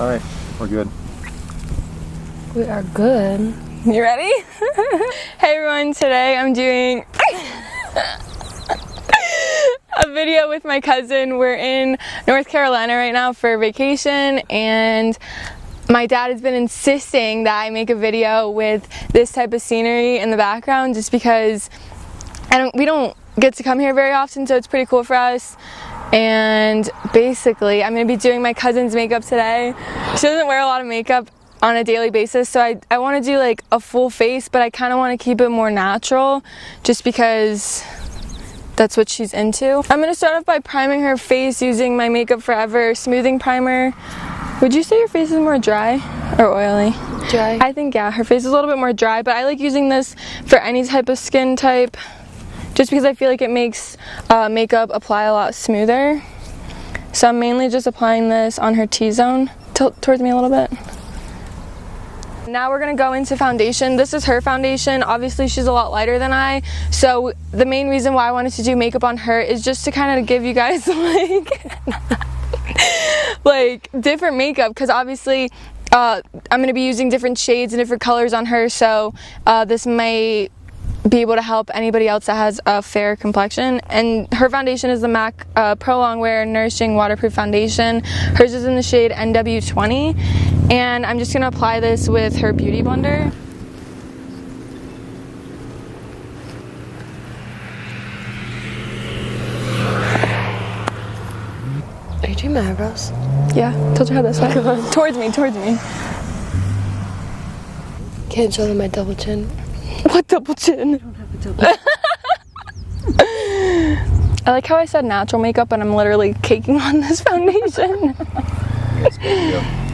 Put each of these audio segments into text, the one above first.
All right, we're good. We are good. You ready? Hey everyone, today I'm doing a video with my cousin. We're in North Carolina right now for vacation, and my dad has been insisting that I make a video with this type of scenery in the background just because we don't get to come here very often, so it's pretty cool for us. And basically, I'm going to be doing my cousin's makeup today. She doesn't wear a lot of makeup on a daily basis, so I want to do like a full face, but I kind of want to keep it more natural just because that's what she's into. I'm going to start off by priming her face using my Makeup Forever smoothing primer. Would you say your face is more dry or oily? Dry. I think, yeah, her face is a little bit more dry, but I like using this for any type of skin type just because I feel like it makes makeup apply a lot smoother. So I'm mainly just applying this on her T-zone. Tilt towards me a little bit. Now we're gonna go into foundation. This is her foundation. Obviously she's a lot lighter than I, so the main reason why I wanted to do makeup on her is just to kind of give you guys like different makeup, because obviously I'm gonna be using different shades and different colors on her, so this may be able to help anybody else that has a fair complexion. And her foundation is the MAC Pro Longwear Nourishing Waterproof Foundation. Hers is in the shade NW20, and I'm just gonna apply this with her beauty blender. Are you doing my eyebrows? Yeah, tilt your head this way. Towards me. Can't show them my double chin. What double chin? I don't have a double I like how I said natural makeup and I'm literally caking on this foundation.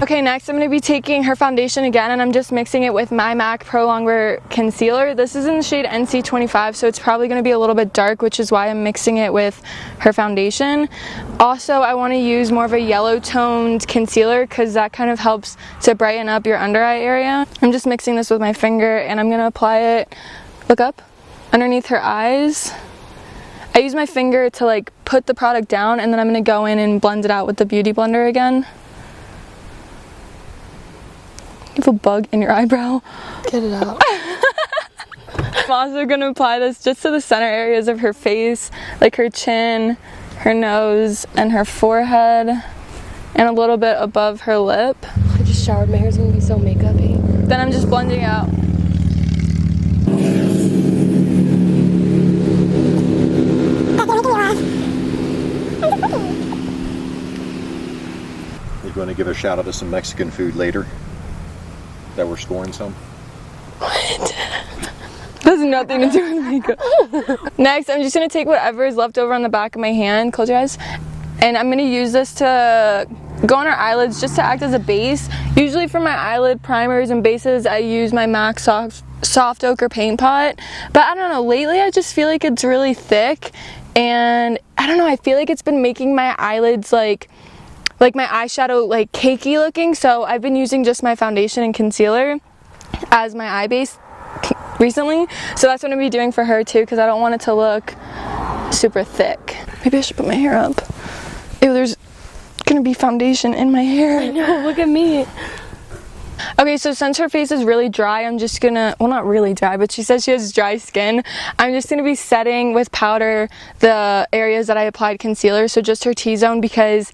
Okay, next I'm going to be taking her foundation again, and I'm just mixing it with my MAC Pro Longwear Concealer. This is in the shade NC25, so it's probably going to be a little bit dark, which is why I'm mixing it with her foundation. Also, I want to use more of a yellow toned concealer because that kind of helps to brighten up your under eye area. I'm just mixing this with my finger, and I'm going to apply it, look up, underneath her eyes. I use my finger to like put the product down, and then I'm going to go in and blend it out with the beauty blender again. You have a bug in your eyebrow. Get it out. I'm also going to apply this just to the center areas of her face, like her chin, her nose, and her forehead, and a little bit above her lip. I just showered. My hair's going to be so makeup-y. Then I'm just blending out. You're going to give a shout out to some Mexican food later that we're scoring some? What? Has nothing to do with makeup. Next, I'm just going to take whatever is left over on the back of my hand, close your eyes, and I'm going to use this to go on our eyelids just to act as a base. Usually for my eyelid primers and bases, I use my MAC Soft Ochre Paint Pot, but I don't know, lately I just feel like it's really thick, and I don't know, I feel like it's been making my eyelids like my eyeshadow like cakey looking, so I've been using just my foundation and concealer as my eye base recently, so that's what I'm going to be doing for her too, because I don't want it to look super thick. Maybe I should put my hair up. Ew, there's gonna be foundation in my hair. I know, look at me. Okay, so since her face is really dry, I'm just gonna, well, not really dry, but she says she has dry skin. I'm just gonna be setting with powder the areas that I applied concealer, so just her T-zone, because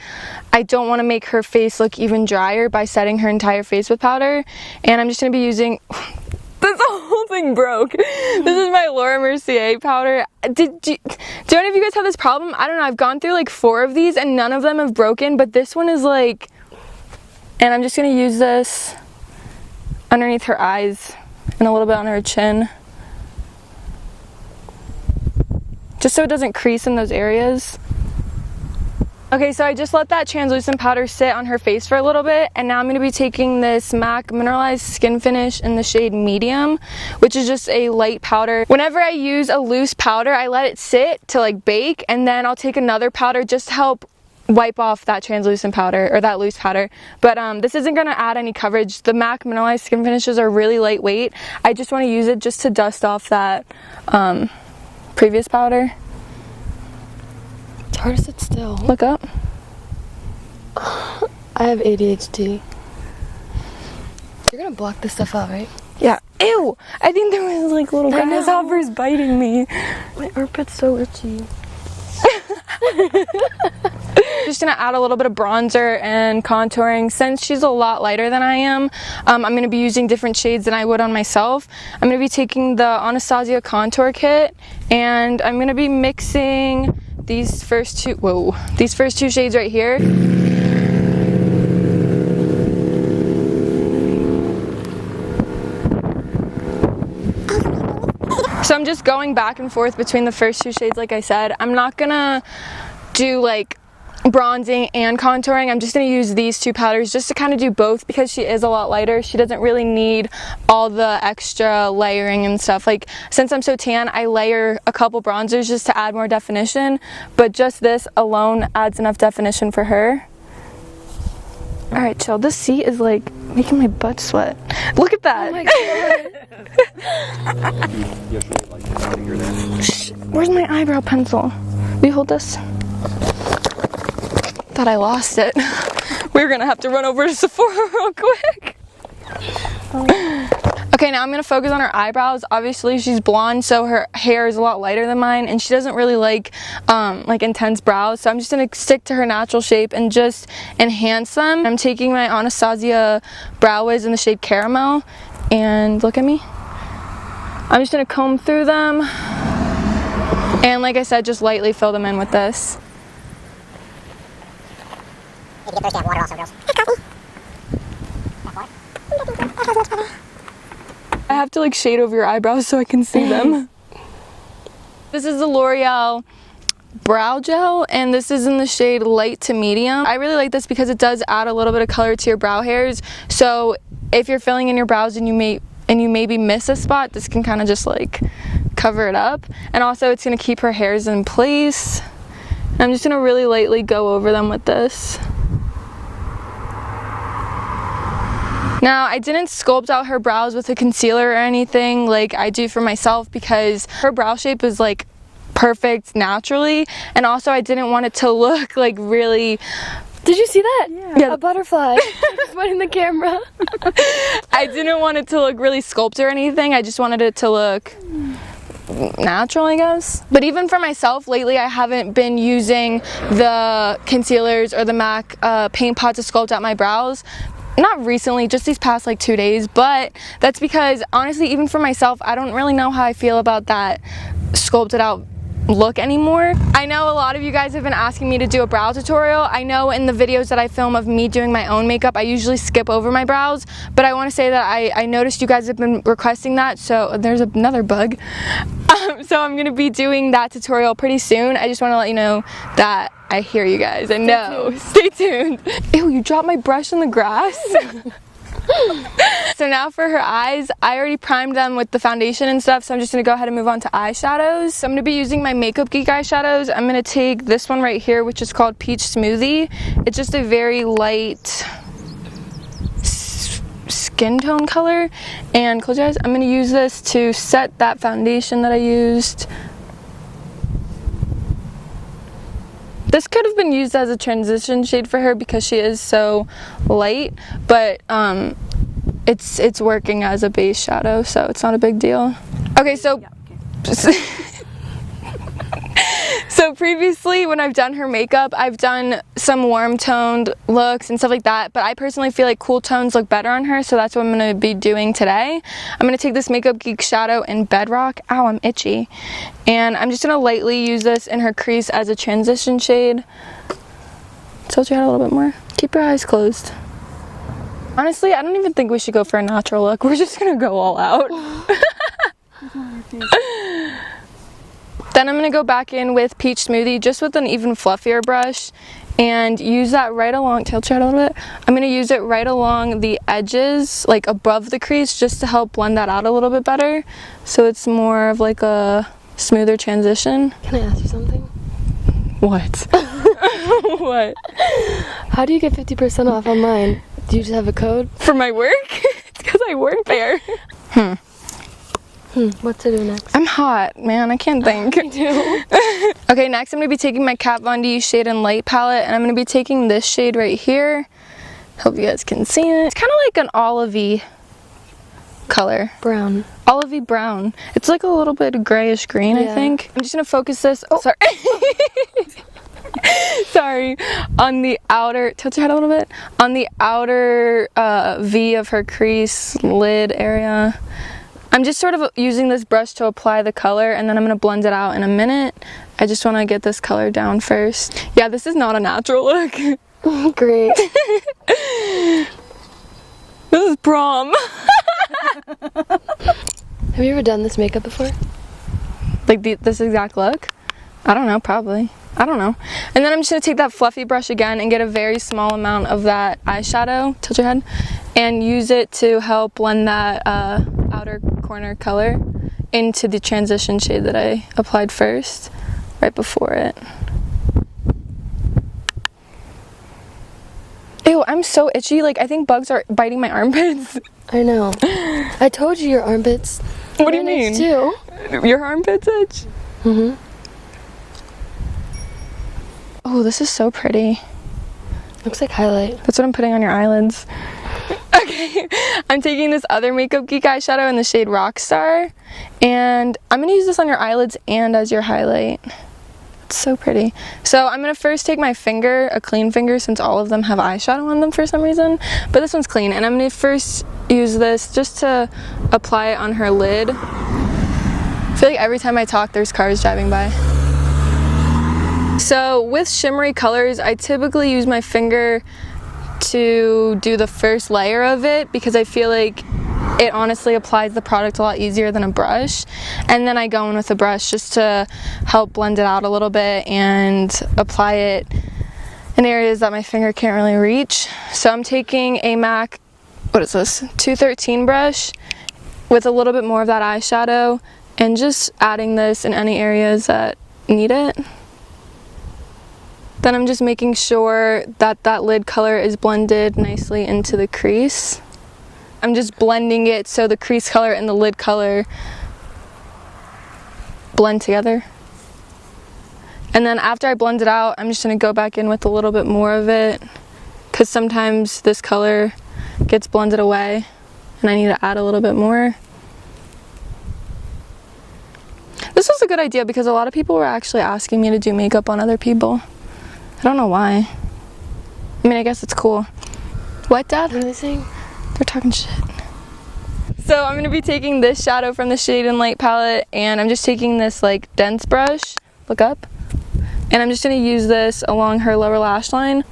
I don't want to make her face look even drier by setting her entire face with powder. And I'm just gonna be using this whole thing broke. This is my Laura Mercier powder. Do any of you guys have this problem? I don't know, I've gone through like 4 of these and none of them have broken, but this one is like, and I'm just gonna use this underneath her eyes and a little bit on her chin, just so it doesn't crease in those areas. Okay, so I just let that translucent powder sit on her face for a little bit, and now I'm going to be taking this MAC Mineralized Skin Finish in the shade Medium, which is just a light powder. Whenever I use a loose powder, I let it sit to like bake, and then I'll take another powder just to help wipe off that translucent powder or that loose powder. But this isn't going to add any coverage. The MAC Mineralized Skin Finishes are really lightweight. I just want to use it just to dust off that previous powder. It's hard to sit still. Look up. I have ADHD. You're gonna block this stuff out, right? Yeah. Ew! I think there was like little I know. grasshoppers biting me. My armpit's so itchy. Just gonna add a little bit of bronzer and contouring. Since she's a lot lighter than I am, I'm gonna be using different shades than I would on myself. I'm gonna be taking the Anastasia contour kit, and I'm gonna be mixing these first two shades right here. So I'm just going back and forth between the first two shades, like I said. I'm not gonna do like bronzing and contouring. I'm just gonna use these two powders just to kind of do both, because she is a lot lighter. She doesn't really need all the extra layering and stuff. Like, since I'm so tan, I layer a couple bronzers just to add more definition, but just this alone adds enough definition for her. All right, chill. This seat is like making my butt sweat. Look at that. Oh my god. Where's my eyebrow pencil? Will you hold this? Thought I lost it. We're gonna have to run over to Sephora real quick. Okay, now I'm gonna focus on her eyebrows. Obviously, she's blonde, so her hair is a lot lighter than mine, and she doesn't really like intense brows. So I'm just gonna stick to her natural shape and just enhance them. I'm taking my Anastasia Brow Wiz in the shade Caramel, and look at me. I'm just gonna comb through them, and like I said, just lightly fill them in with this. If you get thirsty, have water also, girls. I have to like shade over your eyebrows so I can see them. This is the L'Oreal Brow Gel, and this is in the shade light to medium. I really like this because it does add a little bit of color to your brow hairs. So if you're filling in your brows and you maybe miss a spot, this can kind of just like cover it up. And also it's gonna keep her hairs in place. I'm just gonna really lightly go over them with this. Now, I didn't sculpt out her brows with a concealer or anything like I do for myself, because her brow shape is like perfect naturally, and also I didn't want it to look like really... Did you see that? Yeah. A butterfly. I just went in the camera. I didn't want it to look really sculpted or anything. I just wanted it to look natural, I guess. But even for myself, lately I haven't been using the concealers or the MAC paint pot to sculpt out my brows. Not recently, just these past like 2 days, but that's because honestly, even for myself, I don't really know how I feel about that sculpted out look anymore. I know a lot of you guys have been asking me to do a brow tutorial. I know in the videos that I film of me doing my own makeup, I usually skip over my brows, but I want to say that I noticed you guys have been requesting that, so there's another bug. So I'm going to be doing that tutorial pretty soon. I just want to let you know that I hear you guys. I know. Stay tuned. Ew, you dropped my brush in the grass. So now for her eyes, I already primed them with the foundation and stuff, so I'm just going to go ahead and move on to eyeshadows. So I'm going to be using my Makeup Geek eyeshadows. I'm going to take this one right here, which is called Peach Smoothie. It's just a very light skin tone color, and close your eyes. I'm going to use this to set that foundation that I used. This could have been used as a transition shade for her because she is so light, but it's working as a base shadow, so it's not a big deal. Okay, so so previously when I've done her makeup, I've done some warm toned looks and stuff like that, but I personally feel like cool tones look better on her, so that's what I'm going to be doing today. I'm going to take this Makeup Geek shadow in Bedrock. Ow, I'm itchy. And I'm just going to lightly use this in her crease as a transition shade. Tilt your head a little bit more. Keep your eyes closed. Honestly, I don't even think we should go for a natural look. We're just going to go all out. Then I'm going to go back in with Peach Smoothie, just with an even fluffier brush, and use that right along, tilt your head a little bit. I'm going to use it right along the edges, like above the crease, just to help blend that out a little bit better, so it's more of like a smoother transition. Can I ask you something? What? What? How do you get 50% off online? Do you just have a code? For my work? It's because I work there. What to do next? I'm hot, man. I can't think. Me too. Okay, next I'm going to be taking my Kat Von D Shade and Light palette, and I'm going to be taking this shade right here. Hope you guys can see it. It's kind of like an olivey color. Brown. Olivey brown. It's like a little bit grayish green, I Yeah. think. I'm just gonna focus this. Oh, sorry. Sorry. On the outer, tilt your head a little bit. On the outer V of her crease lid area. I'm just sort of using this brush to apply the color, and then I'm gonna blend it out in a minute. I just wanna get this color down first. Yeah, this is not a natural look. Great. This is prom. Have you ever done this makeup before? Like this exact look? I don't know, probably. I don't know. And then I'm just gonna take that fluffy brush again and get a very small amount of that eyeshadow, tilt your head, and use it to help blend that outer corner color into the transition shade that I applied first, right before it. Ew, I'm so itchy. Like, I think bugs are biting my armpits. I know. I told you your armpits. What do you Mine mean? itch too. Your armpits itch? Mhm. Oh, this is so pretty. Looks like highlight. That's what I'm putting on your eyelids. Okay, I'm taking this other Makeup Geek eyeshadow in the shade Rockstar, and I'm going to use this on your eyelids and as your highlight. It's so pretty. So I'm going to first take my finger, a clean finger, since all of them have eyeshadow on them for some reason, but this one's clean, and I'm going to first use this just to apply it on her lid. I feel like every time I talk, there's cars driving by. So with shimmery colors, I typically use my finger to do the first layer of it because I feel like it honestly applies the product a lot easier than a brush, and then I go in with a brush just to help blend it out a little bit and apply it in areas that my finger can't really reach. So I'm taking a MAC, what is this, 213 brush with a little bit more of that eyeshadow and just adding this in any areas that need it. Then I'm just making sure that that lid color is blended nicely into the crease. I'm just blending it so the crease color and the lid color blend together. And then after I blend it out, I'm just going to go back in with a little bit more of it because sometimes this color gets blended away and I need to add a little bit more. This was a good idea because a lot of people were actually asking me to do makeup on other people. I don't know why. I mean, I guess it's cool. What, Dad? What are they saying? They're talking shit. So I'm going to be taking this shadow from the Shade and Light palette, and I'm just taking this like dense brush, look up, and I'm just going to use this along her lower lash line.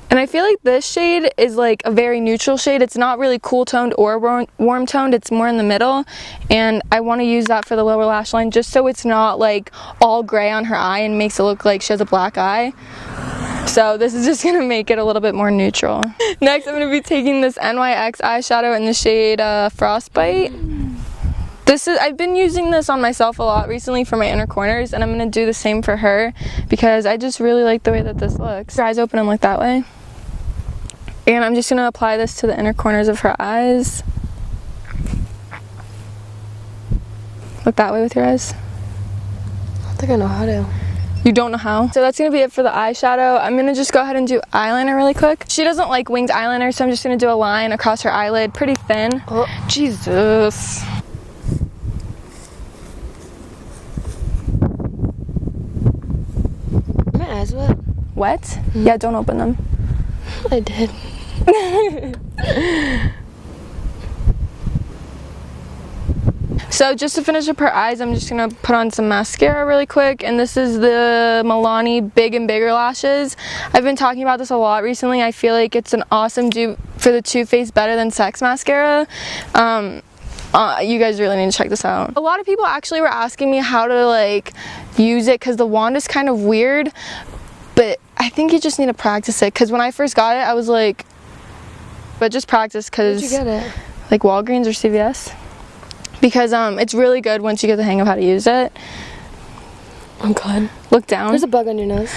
And I feel like this shade is like a very neutral shade. It's not really cool toned or warm toned. It's more in the middle. And I want to use that for the lower lash line just so it's not like all gray on her eye and makes it look like she has a black eye. So this is just going to make it a little bit more neutral. Next, I'm going to be taking this NYX eyeshadow in the shade Frostbite. I've been using this on myself a lot recently for my inner corners, and I'm going to do the same for her because I just really like the way that this looks. Her eyes open and look that way. And I'm just going to apply this to the inner corners of her eyes. Look that way with your eyes. I don't think I know how to. You don't know how? So that's going to be it for the eyeshadow. I'm going to just go ahead and do eyeliner really quick. She doesn't like winged eyeliner, so I'm just going to do a line across her eyelid, pretty thin. Oh, Jesus. my eyes wet. Wet? Mm-hmm. Yeah, don't open them. I did. So just to finish up her eyes, I'm just going to put on some mascara really quick, and this is the Milani Big and Bigger Lashes. I've been talking about this a lot recently. I feel like it's an awesome dupe for the Too Faced Better Than Sex mascara. You guys really need to check this out. A lot of people actually were asking me how to like use it because the wand is kind of weird, but I think you just need to practice it because when I first got it, I was like, but just practice because Where'd you get it? Like Walgreens or CVS. Because it's really good once you get the hang of how to use it. Oh God. Look down. There's a bug on your nose.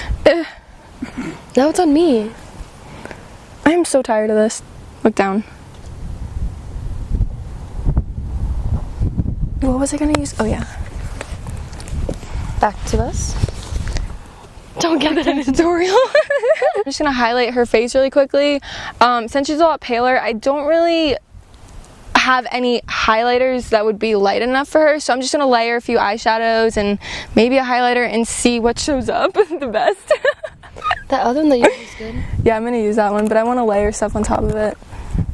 Now it's on me. I am so tired of this. Look down. What was I gonna use? Oh yeah. Back to us. Don't get that in it. tutorial. I'm just gonna highlight her face really quickly. Since she's a lot paler, I don't really have any highlighters that would be light enough for her, so I'm just gonna layer a few eyeshadows and maybe a highlighter and see what shows up the best. That other one that you used is good. Yeah, I'm gonna use that one, but I want to layer stuff on top of it.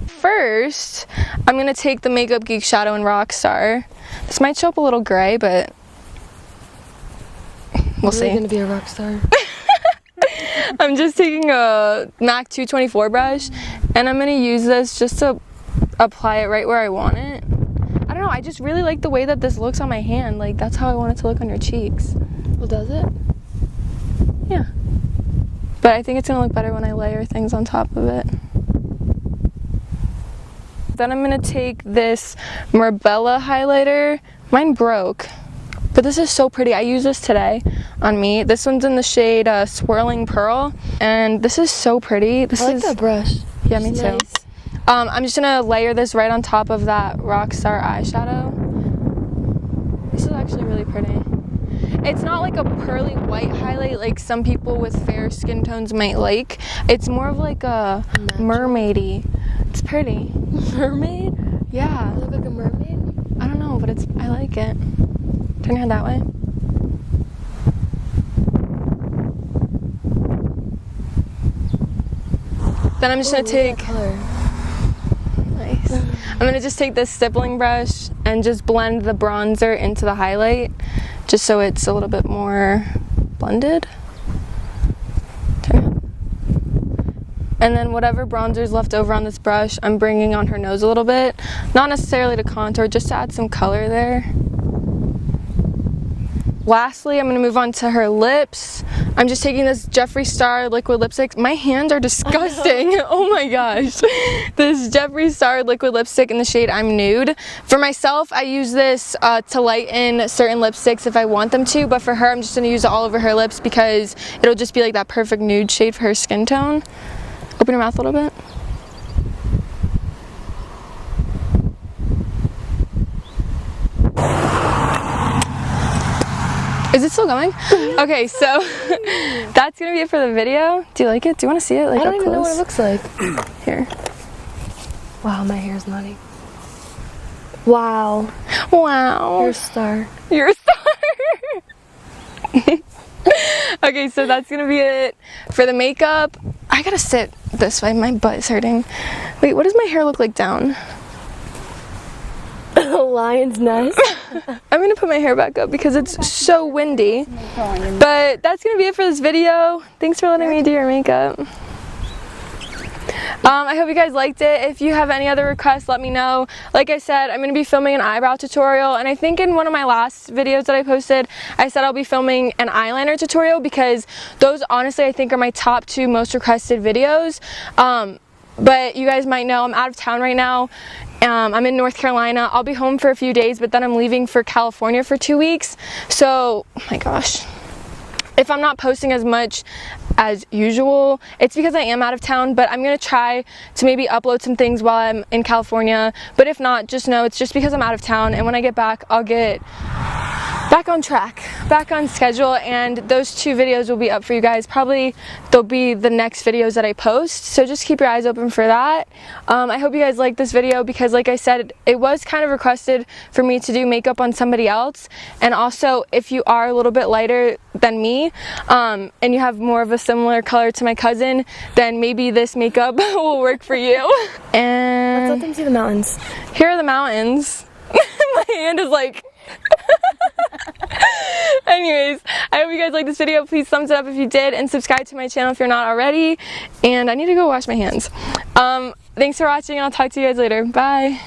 First, I'm gonna take the Makeup Geek Shadow in Rockstar. This might show up a little gray, but we'll see. You're gonna be a rock star. I'm just taking a MAC 224 brush, and I'm gonna use this just to apply it right where I want it. I don't know, I just really like the way that this looks on my hand. Like, that's how I want it to look on your cheeks. Well, does it? Yeah. But I think it's gonna look better when I layer things on top of it. Then I'm gonna take this Marbella highlighter. Mine broke, but this is so pretty. I used this today on me. This one's in the shade Swirling Pearl, and this is so pretty. This I like is that brush. Yeah, me too. Nice. I'm just gonna layer this right on top of that Rockstar eyeshadow. This is actually really pretty. It's not like a pearly white highlight like some people with fair skin tones might like. It's more of like a mermaidy. It's pretty. Mermaid? Yeah. You look like a mermaid? I don't know, but I like it. Turn your head that way. Then I'm just gonna take. Color. Nice. I'm gonna just take this stippling brush and just blend the bronzer into the highlight, just so it's a little bit more blended. And then whatever bronzer's left over on this brush, I'm bringing on her nose a little bit. Not necessarily to contour, just to add some color there. Lastly, I'm going to move on to her lips. I'm just taking this Jeffree Star liquid lipstick. My hands are disgusting. Oh my gosh. This Jeffree Star liquid lipstick in the shade I'm Nude. For myself, I use this to lighten certain lipsticks if I want them to, but for her, I'm just going to use it all over her lips because it'll just be like that perfect nude shade for her skin tone. Open your mouth a little bit. Is it still going? Okay, so that's gonna be it for the video. Do you like it? Do you want to see it like I don't up even know close? what it looks like. Here. Wow, my hair's naughty. Wow. Wow. You're a star. You're a star. Okay, so that's gonna be it for the makeup. I gotta sit this way. My butt is hurting. Wait, what does my hair look like down? A lion's nest. I'm gonna put my hair back up because it's so windy. But that's gonna be it for this video. Thanks for letting me do your makeup. I hope you guys liked it. If you have any other requests, let me know. Like I said, I'm going to be filming an eyebrow tutorial, and I think in one of my last videos that I posted, I said I'll be filming an eyeliner tutorial because those honestly I think are my top 2 most requested videos. But you guys might know I'm out of town right now. I'm in North Carolina. I'll be home for a few days, but then I'm leaving for California for 2 weeks. So, oh my gosh. If I'm not posting as much as usual, it's because I am out of town, but I'm going to try to maybe upload some things while I'm in California. But if not, just know it's just because I'm out of town, and when I get back, I'll get back on track, back on schedule, and those 2 videos will be up for you guys. Probably they'll be the next videos that I post, so just keep your eyes open for that. I hope you guys like this video because, like I said, it was kind of requested for me to do makeup on somebody else, and also if you are a little bit lighter than me, and you have more of a similar color to my cousin, then maybe this makeup will work for you. And Let's let them see the mountains. here are the mountains. My hand is like anyways, I hope you guys liked this video. Please thumbs it up if you did, and subscribe to my channel if you're not already. And I need to go wash my hands. Thanks for watching, and I'll talk to you guys later. Bye.